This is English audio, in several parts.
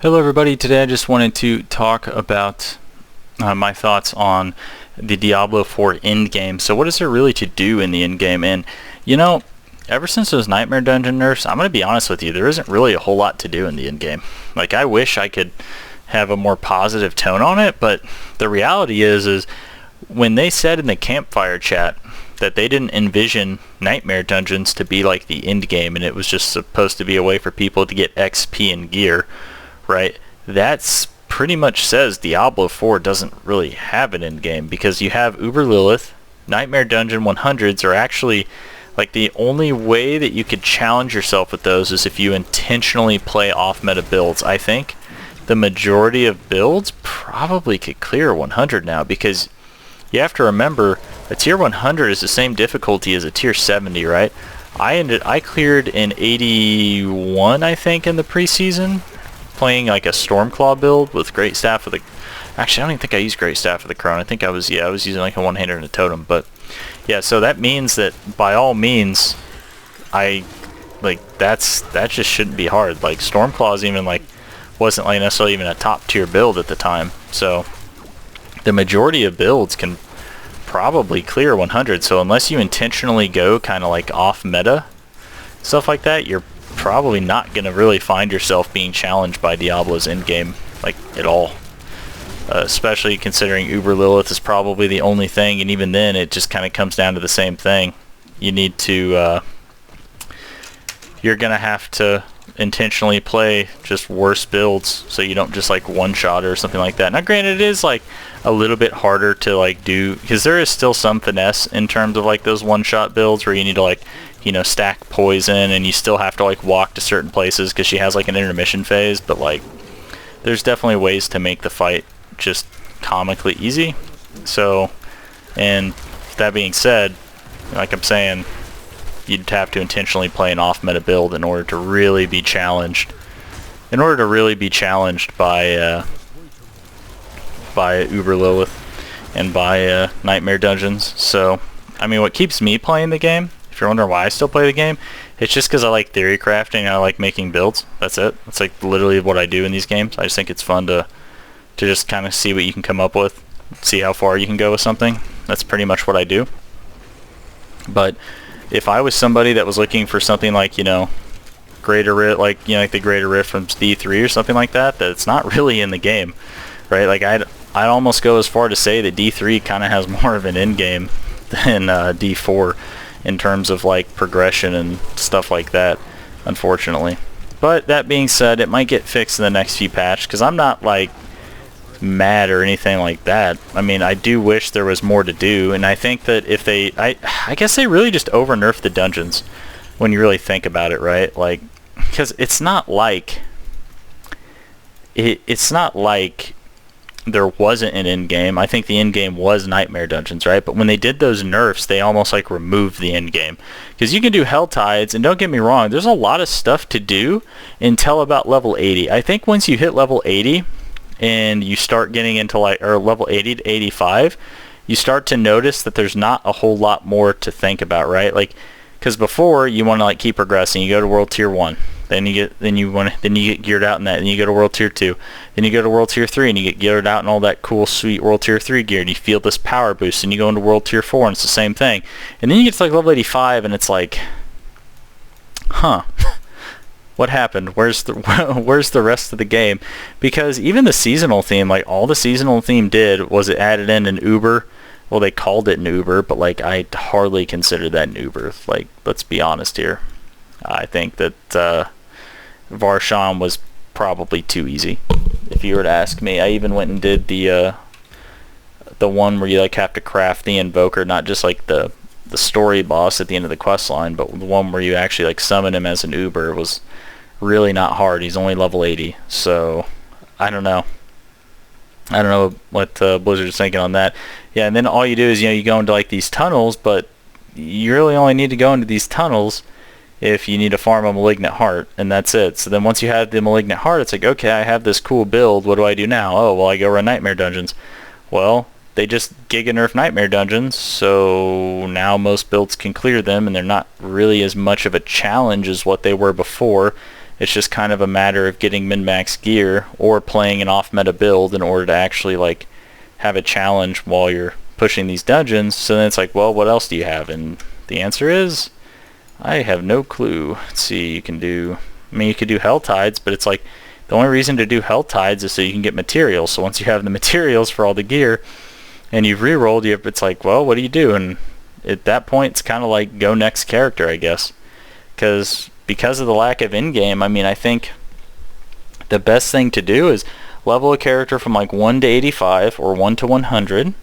Hello everybody, today I just wanted to talk about my thoughts on the Diablo 4 endgame. So what is there really to do in the endgame? And you know, ever since those Nightmare Dungeon nerfs, I'm going to be honest with you, there isn't really a whole lot to do in the endgame. Like, I wish I could have a more positive tone on it, but the reality is when they said in the campfire chat that they didn't envision Nightmare Dungeons to be like the endgame and it was just supposed to be a way for people to get XP and gear, right? That's pretty much says Diablo 4 doesn't really have an end game, because you have Uber Lilith. Nightmare Dungeon 100s are actually like the only way that you could challenge yourself with those is if you intentionally play off meta builds. I think the majority of builds probably could clear 100 now, because you have to remember a tier 100 is the same difficulty as a tier 70, right? I cleared in 81, I think, in the preseason, playing like a Stormclaw build with Great Staff of the... Actually, I don't even think I used Great Staff of the Crown. I think I was using like a one-hander and a totem. But yeah, so that means that by all means, that just shouldn't be hard. Like, Stormclaw even wasn't like necessarily even a top tier build at the time. So the majority of builds can probably clear 100. So unless you intentionally go kind of like off meta, stuff like that, you're probably not going to really find yourself being challenged by Diablo's endgame like at all. Especially considering Uber Lilith is probably the only thing, and even then it just kind of comes down to the same thing. You need to you're going to have to intentionally play just worse builds so you don't just like one-shot or something like that. Now granted, it is like a little bit harder to like do, because there is still some finesse in terms of like those one-shot builds where you need to like, you know, stack poison, and you still have to like walk to certain places because she has like an intermission phase. But like, there's definitely ways to make the fight just comically easy. So, and that being said, like I'm saying, you'd have to intentionally play an off-meta build in order to really be challenged. In order to really be challenged by Uber Lilith and by Nightmare Dungeons. So, I mean, what keeps me playing the game, if you're wondering why I still play the game, it's just because I like theory crafting and I like making builds. That's it. That's like literally what I do in these games. I just think it's fun to just kind of see what you can come up with, see how far you can go with something. That's pretty much what I do. But if I was somebody that was looking for something like, you know, Greater Rift, like, you know, like the Greater Rift from D3 or something like that, that it's not really in the game, right? Like, I'd almost go as far to say that D3 kind of has more of an end game than D4 in terms of like progression and stuff like that, unfortunately. But that being said, it might get fixed in the next few patches, because I'm not like mad or anything like that. I mean, I do wish there was more to do, and I think that if they, I guess they really just over nerfed the dungeons when you really think about it, right? Like, because it's not like it's not like there wasn't an end game. I think the end game was Nightmare Dungeons, right? But when they did those nerfs, they almost like removed the end game, because you can do Hell Tides, and don't get me wrong, there's a lot of stuff to do until about level 80. I think once you hit level 80 and you start getting into like, or level 80 to 85, you start to notice that there's not a whole lot more to think about, right? Like, because before you want to like keep progressing, you go to World Tier 1, then you get geared out in that, and you go to World Tier 2, then you go to World Tier 3 and you get geared out in all that cool sweet World Tier 3 gear, and you feel this power boost, and you go into World Tier 4 and it's the same thing. And then you get to like level 85 and it's like, huh, what happened? Where's the rest of the game? Because even the seasonal theme, like all the seasonal theme did was it added in an Uber. Well, they called it an Uber, but like I hardly consider that an Uber. Like, let's be honest here. I think that Varshan was probably too easy, if you were to ask me. I even went and did the one where you like have to craft the invoker, not just like the story boss at the end of the quest line, but the one where you actually like summon him as an Uber was really not hard. He's only level 80, so I don't know what Blizzard's thinking on that. Yeah, and then all you do is, you know, you go into like these tunnels, but you really only need to go into these tunnels if you need to farm a Malignant Heart, and that's it. So then once you have the Malignant Heart, it's like, okay, I have this cool build, what do I do now? Oh, well, I go run Nightmare Dungeons. Well, they just giga nerf Nightmare Dungeons, so now most builds can clear them, and they're not really as much of a challenge as what they were before. It's just kind of a matter of getting min-max gear or playing an off-meta build in order to actually like have a challenge while you're pushing these dungeons. So then it's like, well, what else do you have? And the answer is, I have no clue. Let's see, you could do Hell Tides, but it's like the only reason to do Hell Tides is so you can get materials. So once you have the materials for all the gear and you've re-rolled, it's like, well, what do you do? And at that point, it's kind of like go next character, I guess. Because of the lack of in-game, I mean, I think the best thing to do is level a character from like 1 to 85 or 1 to 100,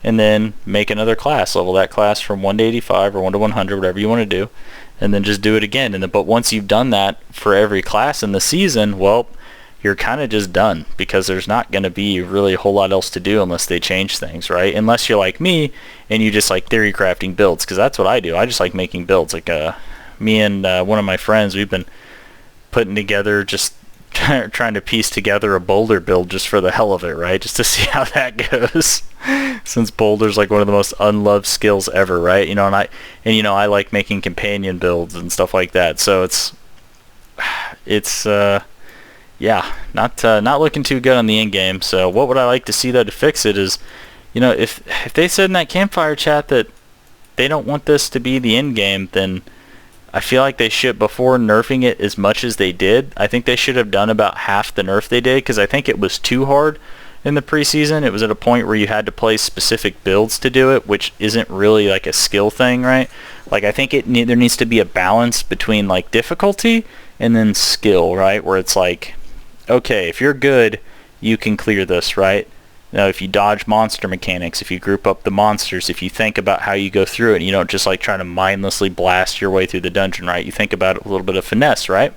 and then make another class. Level that class from 1 to 85 or 1 to 100, whatever you want to do, and then just do it again. But once you've done that for every class in the season, well, you're kind of just done, because there's not going to be really a whole lot else to do unless they change things, right? Unless you're like me and you just like theory crafting builds, because that's what I do. I just like making builds. Like me and one of my friends, we've been putting together, just trying to piece together a boulder build just for the hell of it, right? Just to see how that goes. Since boulder's like one of the most unloved skills ever, right? You know, I like making companion builds and stuff like that. So it's yeah, not looking too good on the end game. So what would I like to see though to fix it is, you know, if they said in that campfire chat that they don't want this to be the end game, then I feel like they should, before nerfing it as much as they did, I think they should have done about half the nerf they did, because I think it was too hard in the preseason. It was at a point where you had to play specific builds to do it, which isn't really like a skill thing, right? Like I think there needs to be a balance between like difficulty and then skill, right? Where it's like, okay, if you're good, you can clear this, right? Now, if you dodge monster mechanics, if you group up the monsters, if you think about how you go through it, and you don't just like try to mindlessly blast your way through the dungeon, right? You think about it, a little bit of finesse, right?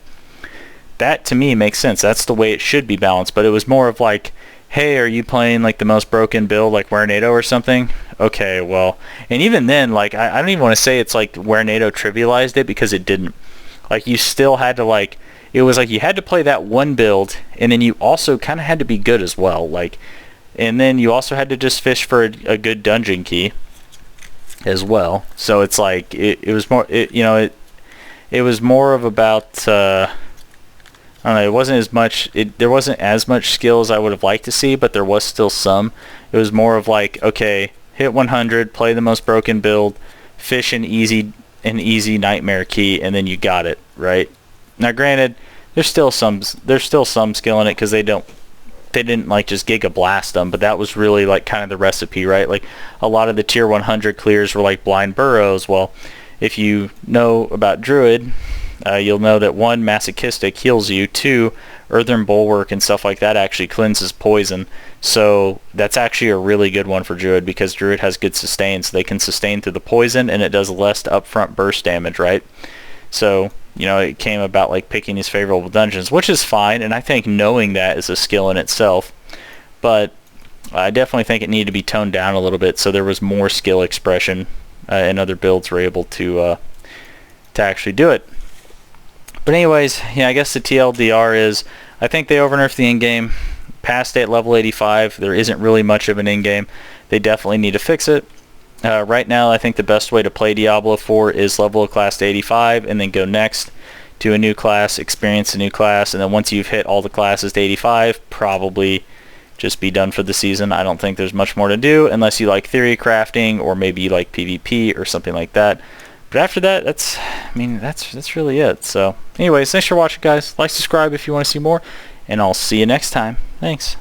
That to me makes sense. That's the way it should be balanced. But it was more of like, hey, are you playing like the most broken build, like Wernado or something? Okay, well, and even then, like I don't even want to say it's like Wernado trivialized it, because it didn't. Like you still had to like, it was like you had to play that one build, and then you also kind of had to be good as well, like. And then you also had to just fish for a good dungeon key as well. So it's like it was more, it was more of about I don't know, it wasn't as much, there wasn't as much skill as I would have liked to see, but there was still some. It was more of like, okay, hit 100, play the most broken build, fish an easy nightmare key, and then you got it, right? Now granted, there's still some skill in it, because they didn't like just Giga Blast them, but that was really like kind of the recipe, right? Like a lot of the tier 100 clears were like blind burrows. Well, if you know about Druid, you'll know that 1, Masochistic heals you, 2, Earthen Bulwark and stuff like that actually cleanses poison. So that's actually a really good one for Druid, because Druid has good sustain, so they can sustain through the poison, and it does less upfront burst damage, right? So, you know, it came about like picking these favorable dungeons, which is fine, and I think knowing that is a skill in itself. But I definitely think it needed to be toned down a little bit, so there was more skill expression, and other builds were able to actually do it. But anyways, yeah, I guess the TLDR is, I think they overnerfed the in-game. Past it at level 85, there isn't really much of an in-game. They definitely need to fix it. Right now, I think the best way to play Diablo 4 is level a class to 85, and then go next to a new class, experience a new class, and then once you've hit all the classes to 85, probably just be done for the season. I don't think there's much more to do, unless you like theory crafting, or maybe you like PvP or something like that. But after that, that's really it. So anyways, thanks for watching, guys. Like, subscribe if you want to see more, and I'll see you next time. Thanks.